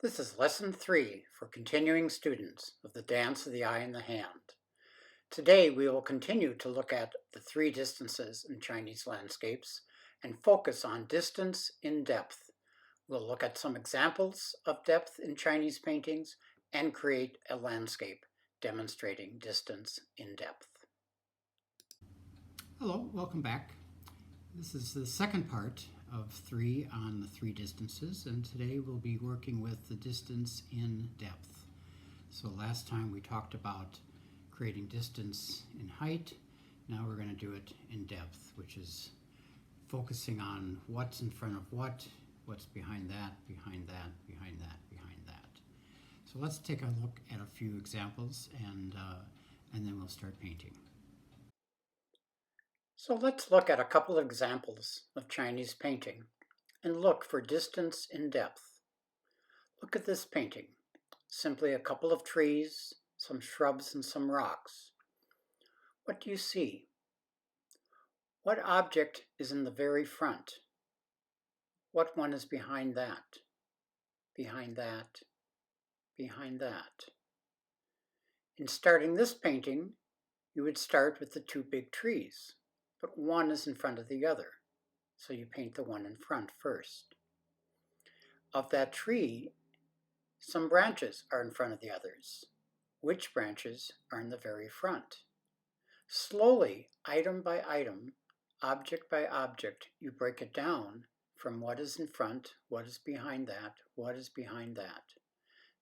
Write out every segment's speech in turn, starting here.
This is Lesson 3 for continuing students of the Dance of the Eye and the Hand. Today we will continue to look at the three distances in Chinese landscapes and focus on distance in depth. We'll look at some examples of depth in Chinese paintings and create a landscape demonstrating distance in depth. Hello, welcome back. This is the second part of 3 on the 3 distances, and today we'll be working with the distance in depth. So last time we talked about creating distance in height. Now we're going to do it in depth, which is focusing on what's in front of what's behind that, behind that, behind that, behind that. So let's take a look at a few examples and then we'll start painting. So let's look at a couple of examples of Chinese painting and look for distance in depth. Look at this painting. Simply a couple of trees, some shrubs, and some rocks. What do you see? What object is in the very front? What one is behind that? Behind that? Behind that? In starting this painting, you would start with the two big trees, but one is in front of the other, so you paint the one in front first. Of that tree, some branches are in front of the others. Which branches are in the very front? Slowly, item by item, object by object, you break it down from what is in front, what is behind that, what is behind that.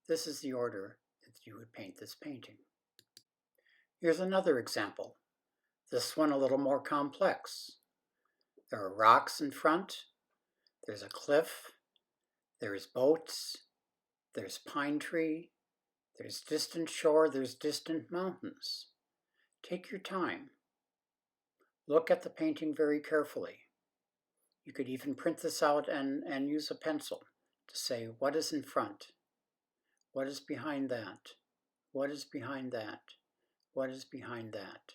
This is the order that you would paint this painting. Here's another example. This one a little more complex. There are rocks in front, there's a cliff, there's boats, there's pine tree, there's distant shore, there's distant mountains. Take your time. Look at the painting very carefully. You could even print this out and use a pencil to say what is in front, what is behind that, what is behind that, what is behind that.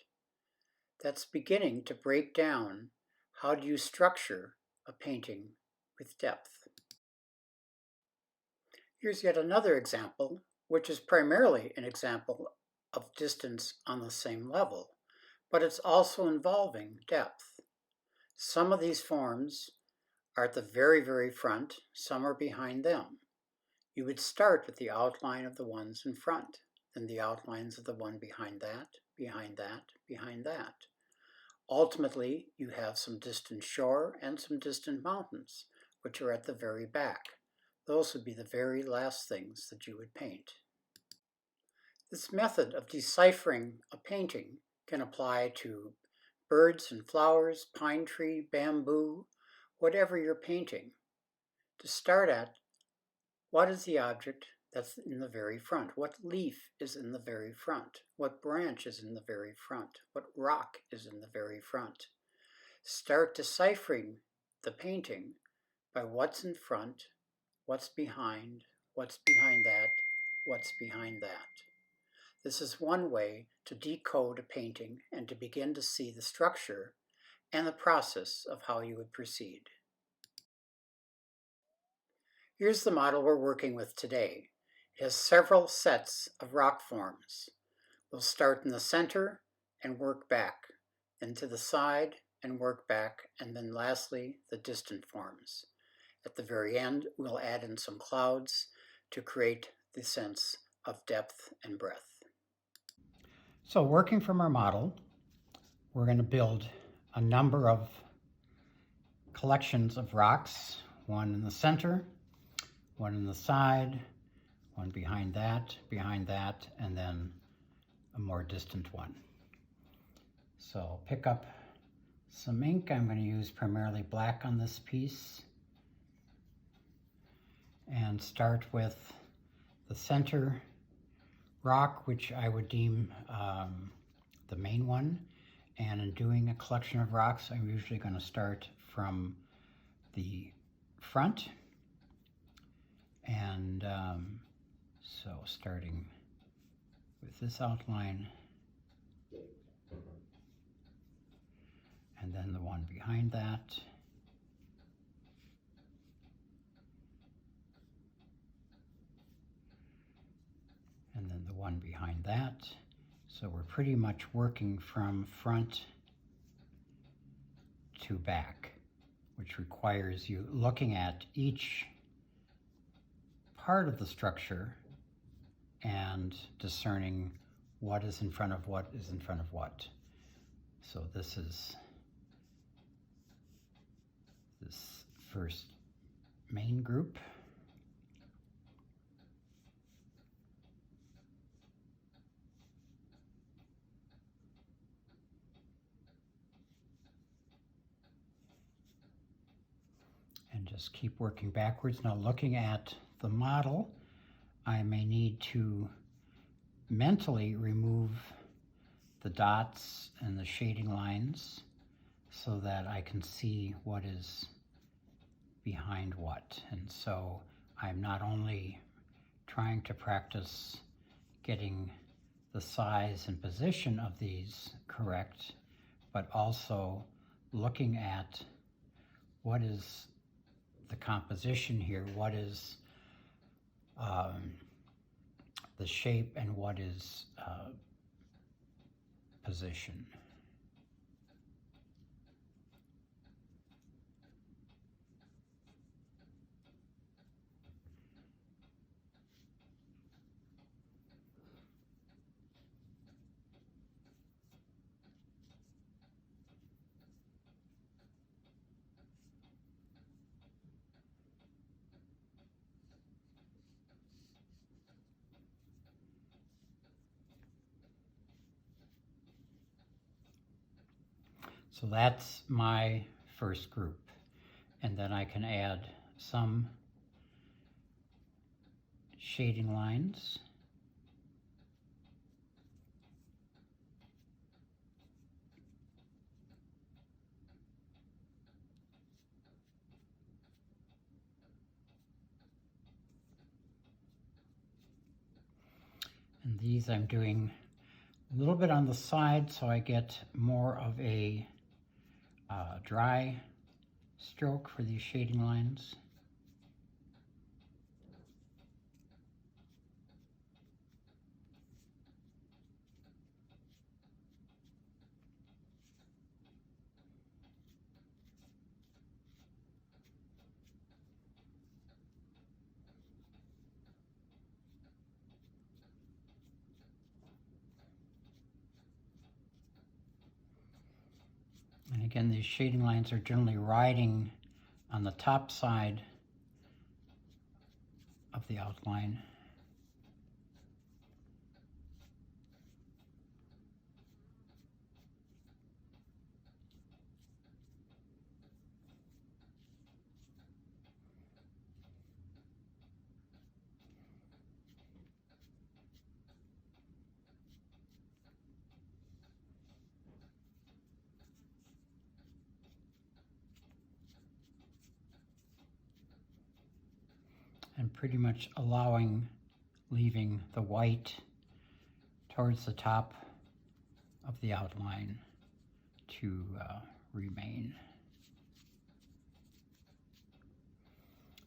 That's beginning to break down how do you structure a painting with depth. Here's yet another example, which is primarily an example of distance on the same level, but it's also involving depth. Some of these forms are at the very, very front, some are behind them. You would start with the outline of the ones in front, then the outlines of the one behind that, behind that, behind that. Ultimately, you have some distant shore and some distant mountains, which are at the very back. Those would be the very last things that you would paint. This method of deciphering a painting can apply to birds and flowers, pine tree, bamboo, whatever you're painting. To start at, what is the object that's in the very front? What leaf is in the very front? What branch is in the very front? What rock is in the very front? Start deciphering the painting by what's in front, what's behind that, what's behind that. This is one way to decode a painting and to begin to see the structure and the process of how you would proceed. Here's the model we're working with today. It has several sets of rock forms. We'll start in the center and work back, then to the side and work back, and then lastly, the distant forms. At the very end, we'll add in some clouds to create the sense of depth and breadth. So working from our model, we're going to build a number of collections of rocks, one in the center, one in the side, one behind that, and then a more distant one. So pick up some ink. I'm going to use primarily black on this piece and start with the center rock, which I would deem the main one. And in doing a collection of rocks, I'm usually going to start from the front. And so starting with this outline, and then the one behind that, one behind that. So we're pretty much working from front to back, which requires you looking at each part of the structure and discerning what is in front of what is in front of what. So this is this first main group. And just keep working backwards. Now looking at the model, I may need to mentally remove the dots and the shading lines so that I can see what is behind what. And so I'm not only trying to practice getting the size and position of these correct, but also looking at what is the composition here, what is the shape, and what is position. So that's my first group. And then I can add some shading lines. And these I'm doing a little bit on the side so I get more of a dry stroke for these shading lines. And again, these shading lines are generally riding on the top side of the outline. And pretty much leaving the white towards the top of the outline to remain.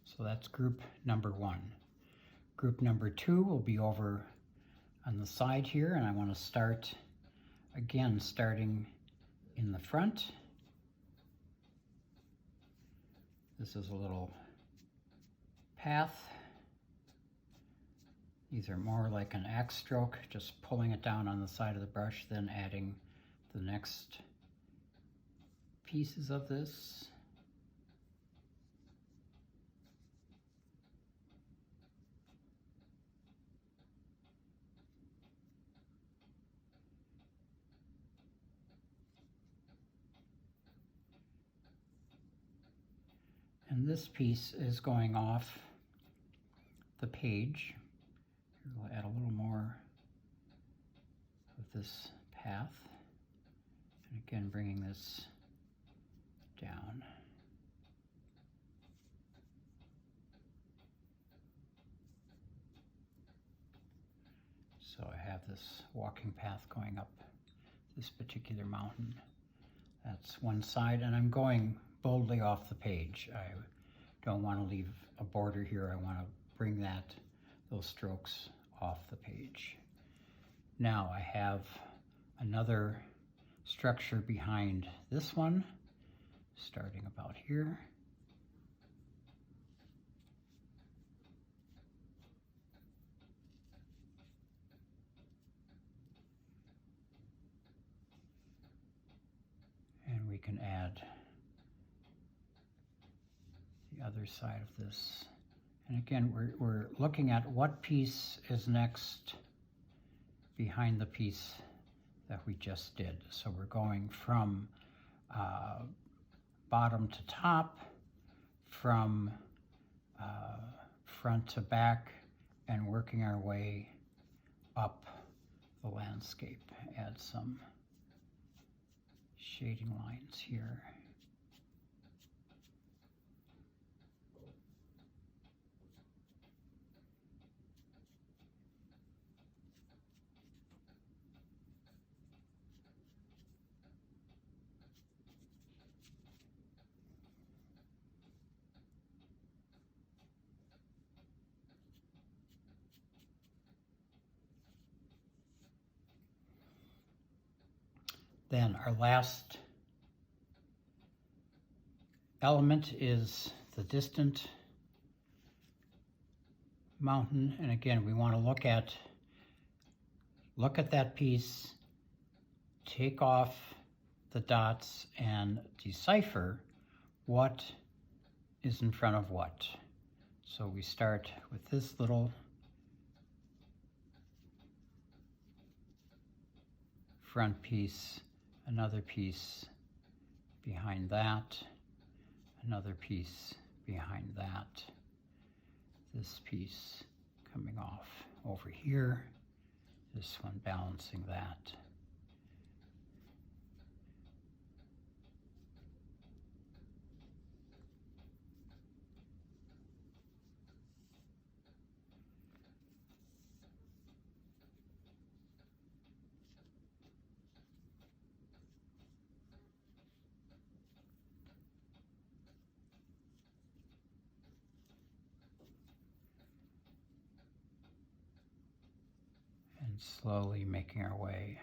So that's group number one. Group number two will be over on the side here, and I want to start again, starting in the front. This is a little path. These are more like an axe stroke, just pulling it down on the side of the brush, then adding the next pieces of this. And this piece is going off the page. We'll add a little more of this path. And again, bringing this down. So I have this walking path going up this particular mountain. That's one side, and I'm going boldly off the page. I don't want to leave a border here. I want to bring those strokes off the page. Now I have another structure behind this one, starting about here. And we can add the other side of this. And again, we're looking at what piece is next behind the piece that we just did. So we're going from bottom to top, from front to back, and working our way up the landscape. Add some shading lines here. Then our last element is the distant mountain. And again, we want to look at that piece, take off the dots, and decipher what is in front of what. So we start with this little front piece, another piece behind that, another piece behind that, this piece coming off over here, this one balancing that. And slowly making our way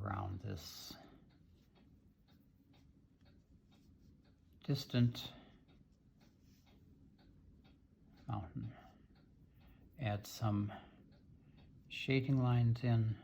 around this distant mountain. Add some shading lines in.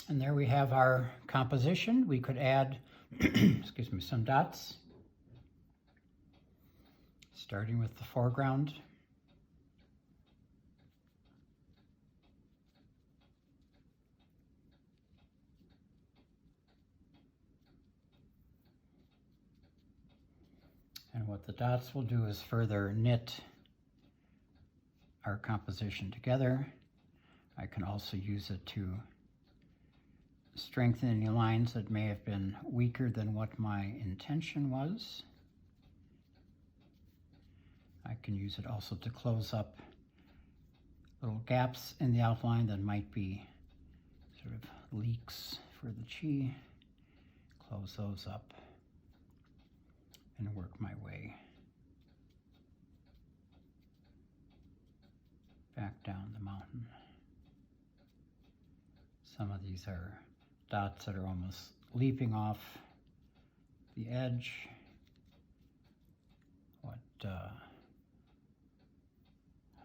And there we have our composition. We could add, excuse me, some dots, starting with the foreground. And what the dots will do is further knit our composition together. I can also use it to strengthen any lines that may have been weaker than what my intention was. I can use it also to close up little gaps in the outline that might be sort of leaks for the chi. Close those up and work my way back down the mountain. Some of these are dots that are almost leaping off the edge, what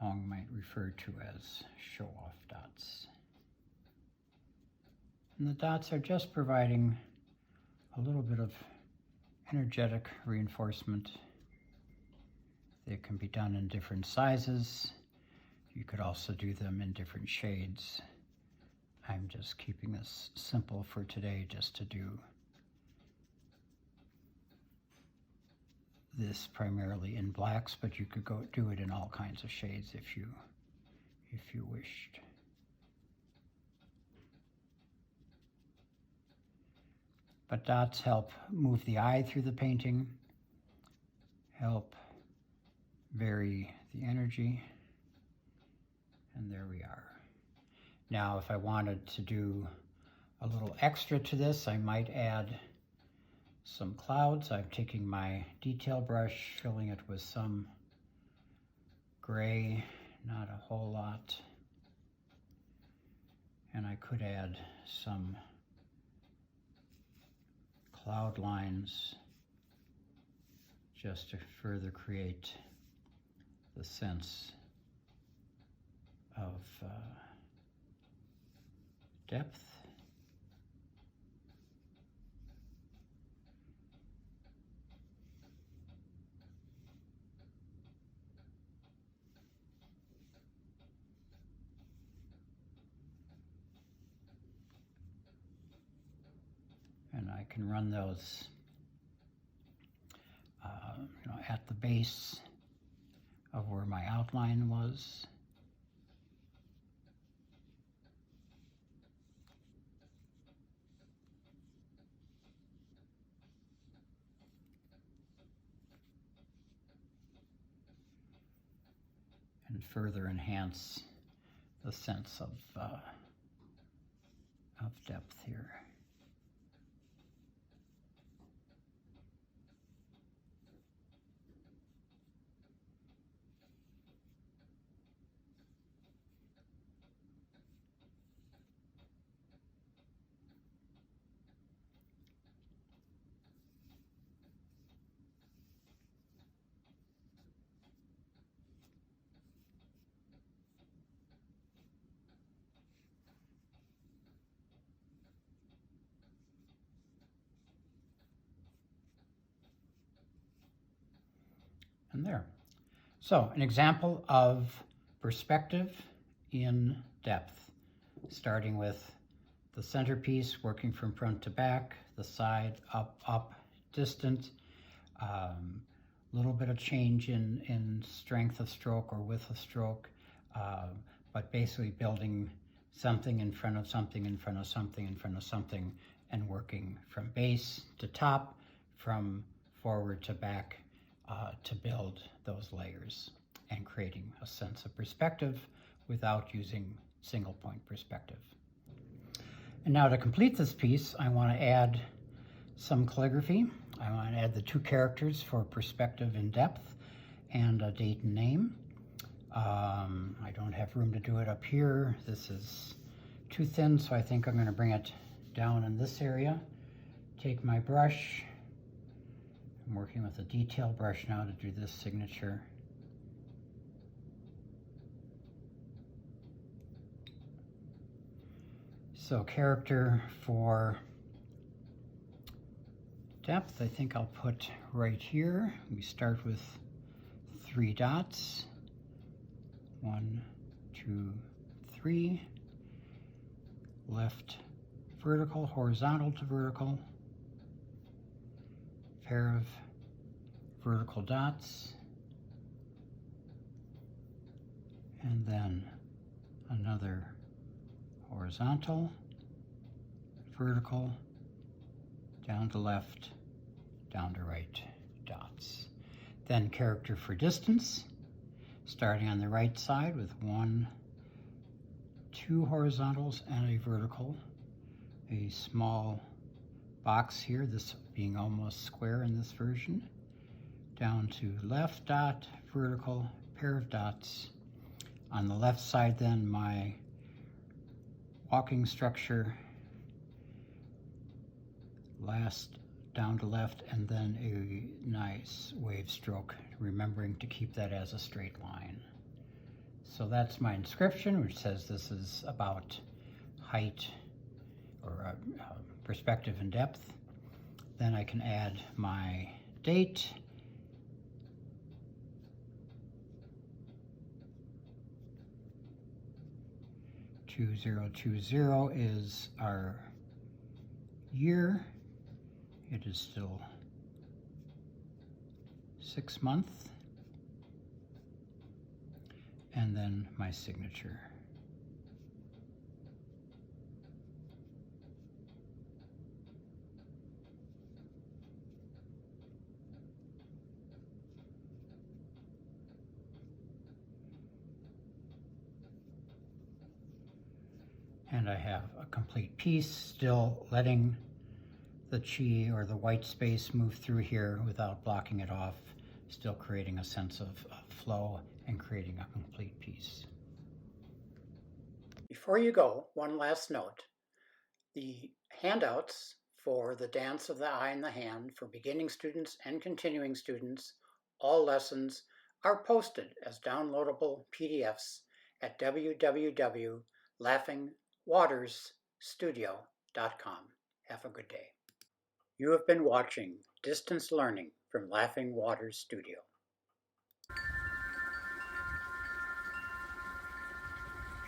Hong might refer to as show-off dots. And the dots are just providing a little bit of energetic reinforcement. They can be done in different sizes. You could also do them in different shades. I'm just keeping this simple for today, just to do this primarily in blacks, but you could go do it in all kinds of shades if you wished. But dots help move the eye through the painting, help vary the energy, and there we are. Now, if I wanted to do a little extra to this, I might add some clouds. I'm taking my detail brush, filling it with some gray, not a whole lot, and I could add some cloud lines just to further create the sense of depth. And I can run those at the base of where my outline was. And further enhance the sense of depth here. And there. So an example of perspective in depth, starting with the centerpiece, working from front to back, the side, up, distant, little bit of change in strength of stroke or width of stroke, but basically building something in front of something, in front of something, in front of something, and working from base to top, from forward to back, to build those layers and creating a sense of perspective without using single point perspective. And now to complete this piece, I want to add some calligraphy. I want to add the two characters for perspective and depth and a date and name. I don't have room to do it up here. This is too thin, so I think I'm going to bring it down in this area. Take my brush. I'm working with a detail brush now to do this signature. So character for depth, I think I'll put right here. We start with 3 dots. 1, 2, 3. Left vertical, horizontal to vertical. Pair of vertical dots, and then another horizontal, vertical, down to left, down to right dots. Then character for distance, starting on the right side with 1, 2 horizontals and a vertical, a small box here, this being almost square in this version, down to left dot, vertical, pair of dots. On the left side then, my walking structure, last down to left, and then a nice wave stroke, remembering to keep that as a straight line. So that's my inscription, which says this is about height or perspective and depth. Then I can add my date. "2020" is our year. It is still 6 month, and then my signature. And I have a complete piece, still letting the chi or the white space move through here without blocking it off, still creating a sense of flow and creating a complete piece. Before you go, one last note. The handouts for the Dance of the Eye and the Hand for beginning students and continuing students, all lessons, are posted as downloadable PDFs at www.laughingwatersstudio.com. Have a good day. You have been watching Distance Learning from Laughing Waters Studio.